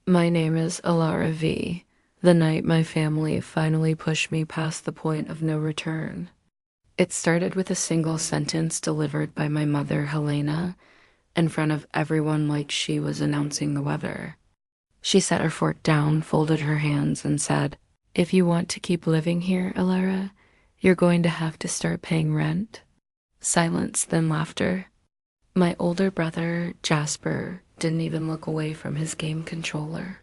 My name is Alara V. The night my family finally pushed me past the point of no return. It started with a single sentence delivered by my mother, Helena, in front of everyone like she was announcing the weather. She set her fork down, folded her hands, and said, "If you want to keep living here, Alara, you're going to have to start paying rent." Silence, then laughter. My older brother, Jasper, didn't even look away from his game controller.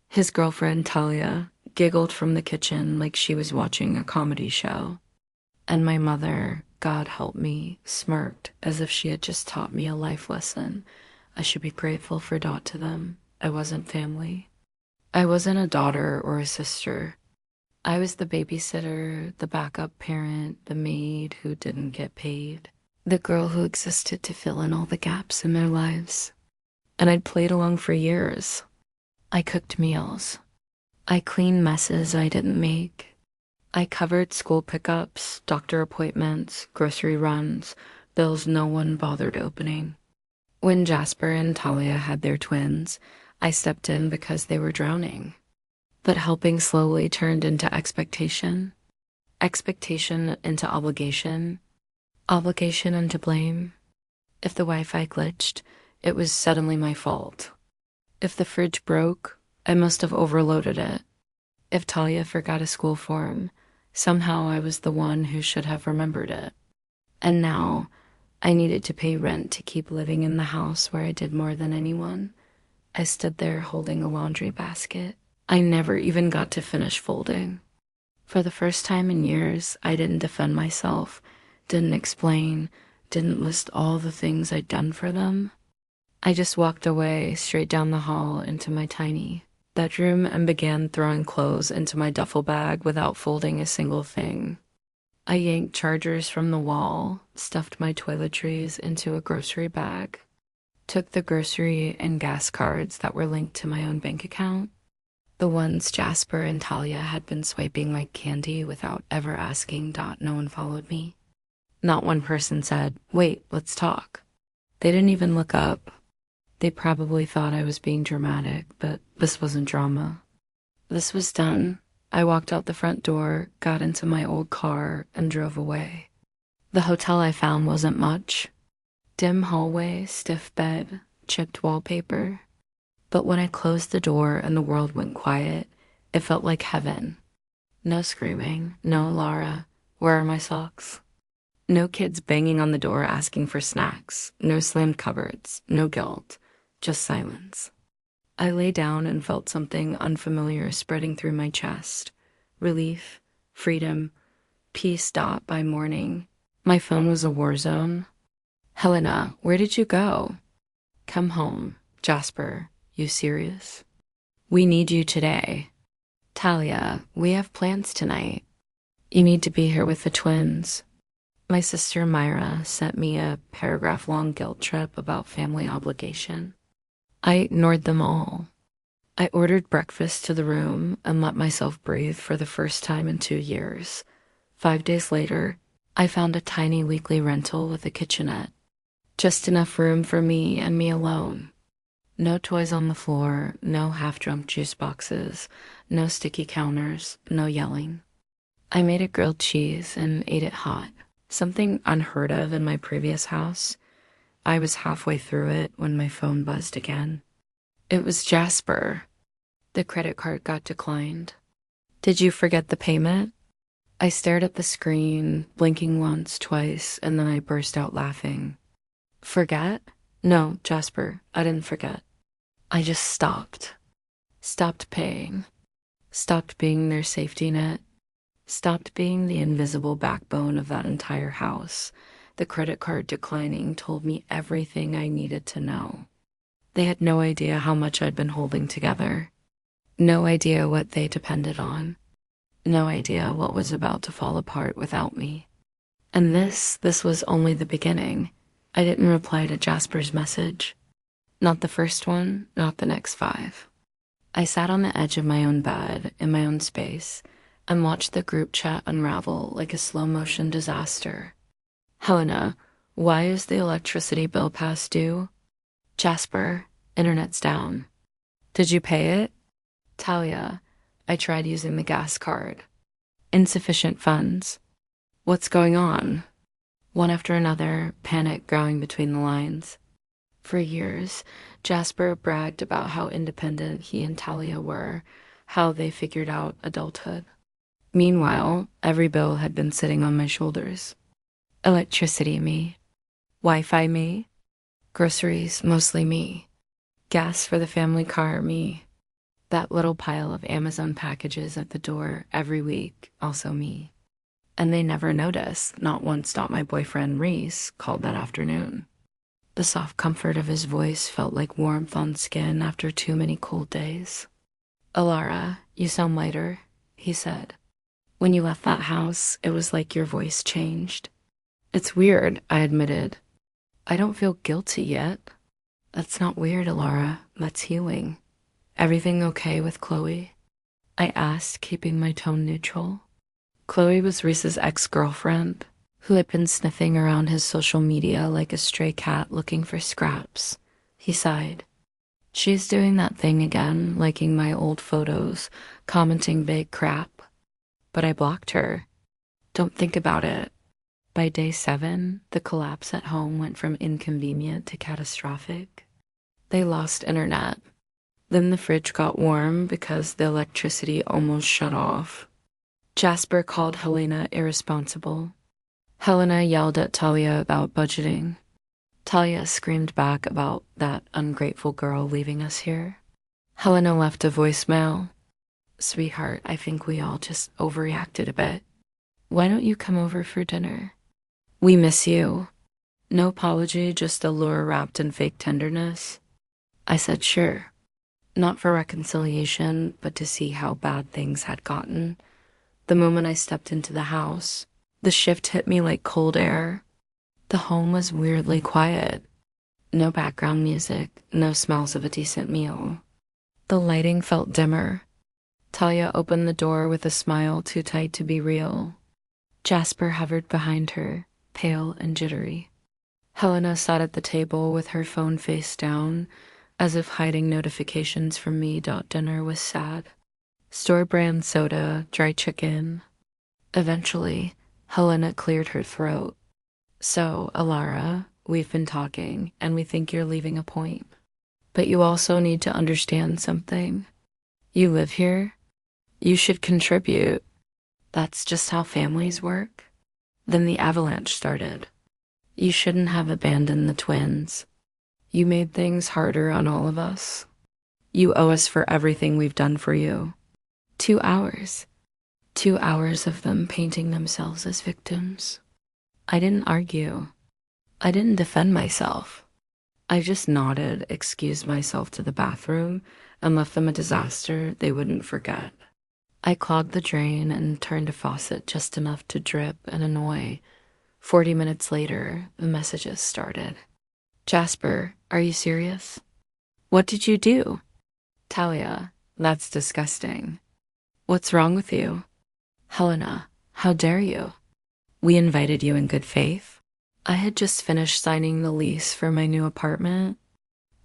His girlfriend, Talia, giggled from the kitchen like she was watching a comedy show. And my mother, God help me, smirked as if she had just taught me a life lesson. I should be grateful for dot to them. I wasn't family. I wasn't a daughter or a sister. I was the babysitter, the backup parent, the maid who didn't get paid, the girl who existed to fill in all the gaps in their lives. And I'd played along for years. I cooked meals. I cleaned messes I didn't make. I covered school pickups, doctor appointments, grocery runs, bills no one bothered opening. When Jasper and Talia had their twins, I stepped in because they were drowning. But helping slowly turned into expectation into obligation, obligation into blame. If the Wi-Fi glitched, it was suddenly my fault. If the fridge broke, I must have overloaded it. If Talia forgot a school form, somehow I was the one who should have remembered it. And now, I needed to pay rent to keep living in the house where I did more than anyone. I stood there holding a laundry basket I never even got to finish folding. For the first time in years, I didn't defend myself, didn't explain, didn't list all the things I'd done for them. I just walked away straight down the hall into my tiny bedroom and began throwing clothes into my duffel bag without folding a single thing. I yanked chargers from the wall, stuffed my toiletries into a grocery bag, took the grocery and gas cards that were linked to my own bank account, the ones Jasper and Talia had been swiping like candy without ever asking. No one followed me. Not one person said, "Wait, let's talk." They didn't even look up. They probably thought I was being dramatic, but this wasn't drama. This was done. I walked out the front door, got into my old car, and drove away. The hotel I found wasn't much. Dim hallway, stiff bed, chipped wallpaper. But when I closed the door and the world went quiet, it felt like heaven. No screaming, no Lara, where are my socks? No kids banging on the door asking for snacks, no slammed cupboards, no guilt, just silence. I lay down and felt something unfamiliar spreading through my chest. Relief, freedom, peace. By morning, my phone was a war zone. "Helena, where did you go?" "Come home." "Jasper, you serious?" "We need you today." "Talia, we have plans tonight. You need to be here with the twins." My sister Myra sent me a paragraph-long guilt trip about family obligation. I ignored them all. I ordered breakfast to the room and let myself breathe for the first time in 2 years. 5 days later, I found a tiny weekly rental with a kitchenette. Just enough room for me and me alone. No toys on the floor, no half-drunk juice boxes, no sticky counters, no yelling. I made a grilled cheese and ate it hot, something unheard of in my previous house. I was halfway through it when my phone buzzed again. It was Jasper. The credit card got declined. "Did you forget the payment?" I stared at the screen, blinking once, twice, and then I burst out laughing. "Forget? No, Jasper, I didn't forget. I just stopped. Stopped paying. Stopped being their safety net. Stopped being the invisible backbone of that entire house. The credit card declining told me everything I needed to know. They had no idea how much I'd been holding together. No idea what they depended on. No idea what was about to fall apart without me. And this was only the beginning. I didn't reply to Jasper's message. Not the first one, not the next 5. I sat on the edge of my own bed, in my own space, and watched the group chat unravel like a slow-motion disaster. "Helena, why is the electricity bill past due?" "Jasper, internet's down." Did you pay it? Talia, I tried using the gas card. Insufficient funds. What's going on? One after another, panic growing between the lines. For years, Jasper bragged about how independent he and Talia were, how they figured out adulthood. Meanwhile, every bill had been sitting on my shoulders. Electricity me. Wi-Fi me. Groceries mostly me. Gas for the family car me. That little pile of Amazon packages at the door every week also me. And they never noticed, not once. My boyfriend Reese called that afternoon. The soft comfort of his voice felt like warmth on skin after too many cold days. Alara, you sound lighter, he said. When you left that house, it was like your voice changed. It's weird, I admitted. I don't feel guilty yet. That's not weird, Alara. That's healing. Everything okay with Chloe? I asked, keeping my tone neutral. Chloe was Reese's ex-girlfriend, who had been sniffing around his social media like a stray cat looking for scraps. He sighed. She's doing that thing again, liking my old photos, commenting big crap. But I blocked her. Don't think about it. By day 7, the collapse at home went from inconvenient to catastrophic. They lost internet. Then the fridge got warm because the electricity almost shut off. Jasper called Helena irresponsible. Helena yelled at Talia about budgeting. Talia screamed back about that ungrateful girl leaving us here. Helena left a voicemail. Sweetheart, I think we all just overreacted a bit. Why don't you come over for dinner? We miss you. No apology, just a lure wrapped in fake tenderness. I said sure. Not for reconciliation, but to see how bad things had gotten. The moment I stepped into the house, the shift hit me like cold air. The home was weirdly quiet. No background music, no smells of a decent meal. The lighting felt dimmer. Talia opened the door with a smile too tight to be real. Jasper hovered behind her, pale and jittery. Helena sat at the table with her phone face down, as if hiding notifications from me. Dinner was sad. Store-brand soda, dry chicken. Eventually, Helena cleared her throat. So, Alara, we've been talking, and we think you're leaving a point. But you also need to understand something. You live here. You should contribute. That's just how families work. Then the avalanche started. You shouldn't have abandoned the twins. You made things harder on all of us. You owe us for everything we've done for you. 2 hours. 2 hours of them painting themselves as victims. I didn't argue. I didn't defend myself. I just nodded, excused myself to the bathroom, and left them a disaster they wouldn't forget. I clogged the drain and turned a faucet just enough to drip and annoy. 40 minutes later, the messages started. Jasper, are you serious? What did you do? Talia, that's disgusting. What's wrong with you? Helena, how dare you? We invited you in good faith. I had just finished signing the lease for my new apartment.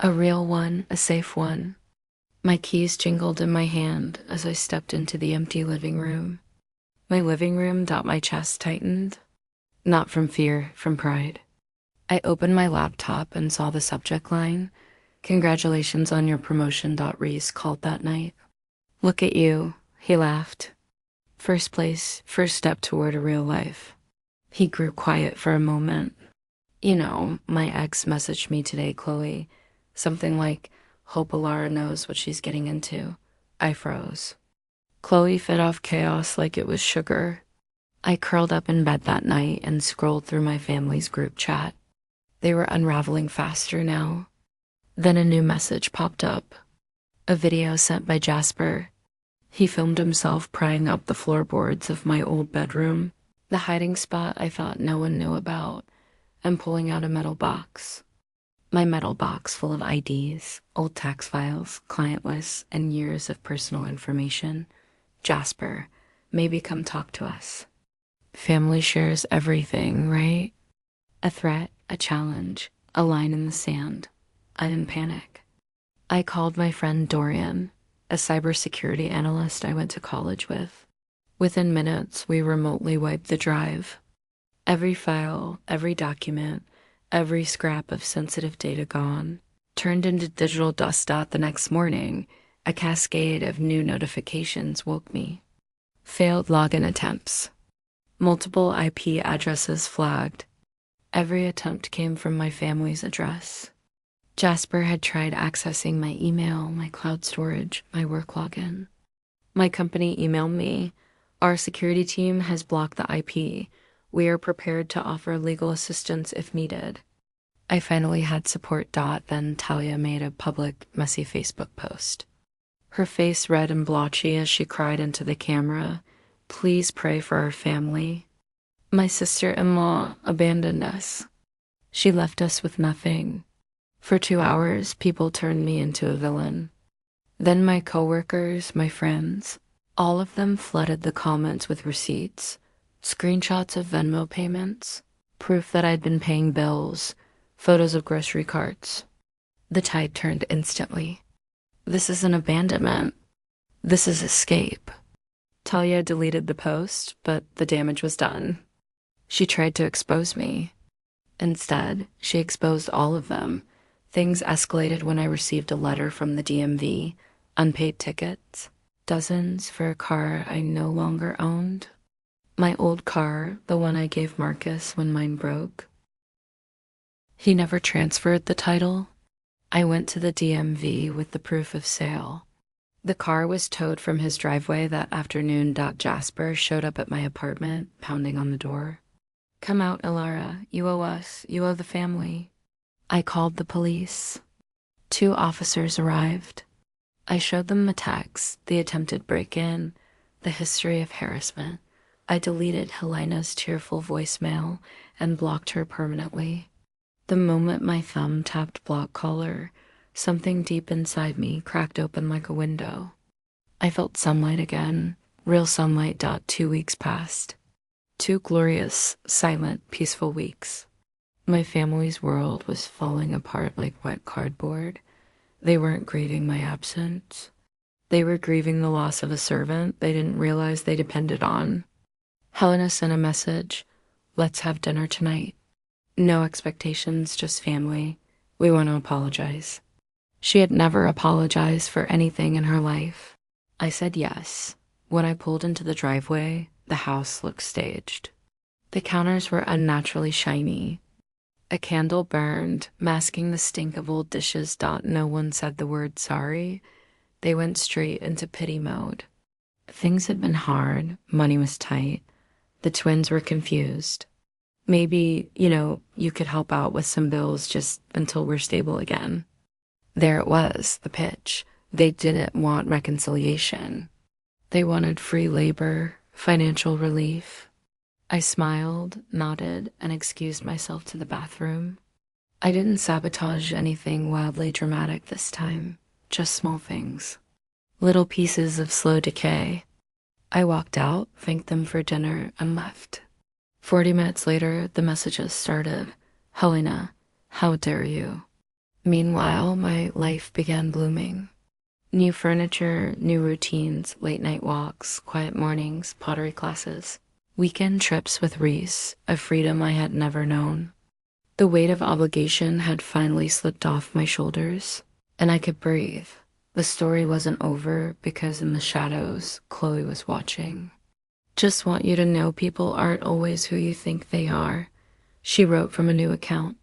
A real one, a safe one. My keys jingled in my hand as I stepped into the empty living room. My living room. My chest tightened. Not from fear, from pride. I opened my laptop and saw the subject line. Congratulations on your promotion. Reese called that night. Look at you, he laughed. First place, first step toward a real life. He grew quiet for a moment. You know, my ex messaged me today, Chloe. Something like, hope Alara knows what she's getting into. I froze. Chloe fed off chaos like it was sugar. I curled up in bed that night and scrolled through my family's group chat. They were unraveling faster now. Then a new message popped up. A video sent by Jasper. He filmed himself prying up the floorboards of my old bedroom, the hiding spot I thought no one knew about, and pulling out a metal box. My metal box full of IDs, old tax files, client lists, and years of personal information. Jasper, maybe come talk to us. Family shares everything, right? A threat, a challenge, a line in the sand. I didn't panic. I called my friend Dorian, a cybersecurity analyst I went to college with. Within minutes, we remotely wiped the drive. Every file, every document, every scrap of sensitive data gone, turned into digital dust. The next morning, a cascade of new notifications woke me. Failed login attempts. Multiple IP addresses flagged. Every attempt came from my family's address. Jasper had tried accessing my email, my cloud storage, my work login. My company emailed me. Our security team has blocked the IP. We are prepared to offer legal assistance if needed. I finally had support. Then Talia made a public, messy Facebook post. Her face red and blotchy as she cried into the camera, "Please pray for our family. My sister-in-law abandoned us. She left us with nothing. For 2 hours, people turned me into a villain. Then my coworkers, my friends, all of them flooded the comments with receipts, screenshots of Venmo payments, proof that I'd been paying bills, photos of grocery carts. The tide turned instantly. This isn't abandonment. This is escape." Talia deleted the post, but the damage was done. She tried to expose me. Instead, she exposed all of them. Things escalated when I received a letter from the DMV, unpaid tickets, dozens for a car I no longer owned. My old car, the one I gave Marcus when mine broke. He never transferred the title. I went to the DMV with the proof of sale. The car was towed from his driveway that afternoon. Jasper showed up at my apartment, pounding on the door. "Come out, Ilara. You owe us. You owe the family." I called the police. 2 officers arrived. I showed them the text, the attempted break-in, the history of harassment. I deleted Helena's tearful voicemail and blocked her permanently. The moment my thumb tapped block caller, something deep inside me cracked open like a window. I felt sunlight again, real sunlight. 2 weeks passed. 2 glorious, silent, peaceful weeks. My family's world was falling apart like wet cardboard. They weren't grieving my absence. They were grieving the loss of a servant they didn't realize they depended on. Helena sent a message. "Let's have dinner tonight. No expectations, just family. We want to apologize." She had never apologized for anything in her life. I said yes. When I pulled into the driveway, the house looked staged. The counters were unnaturally shiny. A candle burned, masking the stink of old dishes. No one said the word sorry. They went straight into pity mode. Things had been hard. Money was tight. The twins were confused. "Maybe, you could help out with some bills just until we're stable again." There it was, the pitch. They didn't want reconciliation. They wanted free labor, financial relief. I smiled, nodded, and excused myself to the bathroom. I didn't sabotage anything wildly dramatic this time, just small things. Little pieces of slow decay. I walked out, thanked them for dinner, and left. 40 minutes later, the messages started. "Helena, how dare you?" Meanwhile, my life began blooming. New furniture, new routines, late night walks, quiet mornings, pottery classes. Weekend trips with Reese, a freedom I had never known. The weight of obligation had finally slipped off my shoulders, and I could breathe. The story wasn't over because in the shadows, Chloe was watching. "Just want you to know people aren't always who you think they are," she wrote from a new account.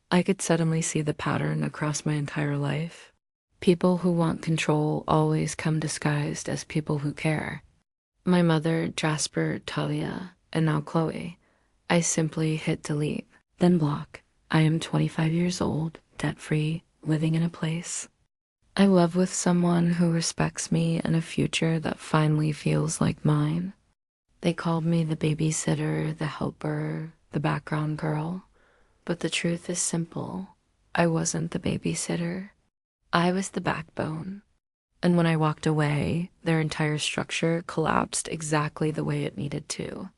I could suddenly see the pattern across my entire life. People who want control always come disguised as people who care. My mother, Jasper, Talia, and now Chloe. I simply hit delete, then block. I am 25 years old, debt-free, living in a place I love with someone who respects me and a future that finally feels like mine. They called me the babysitter, the helper, the background girl. But the truth is simple. I wasn't the babysitter. I was the backbone. And when I walked away, their entire structure collapsed exactly the way it needed to.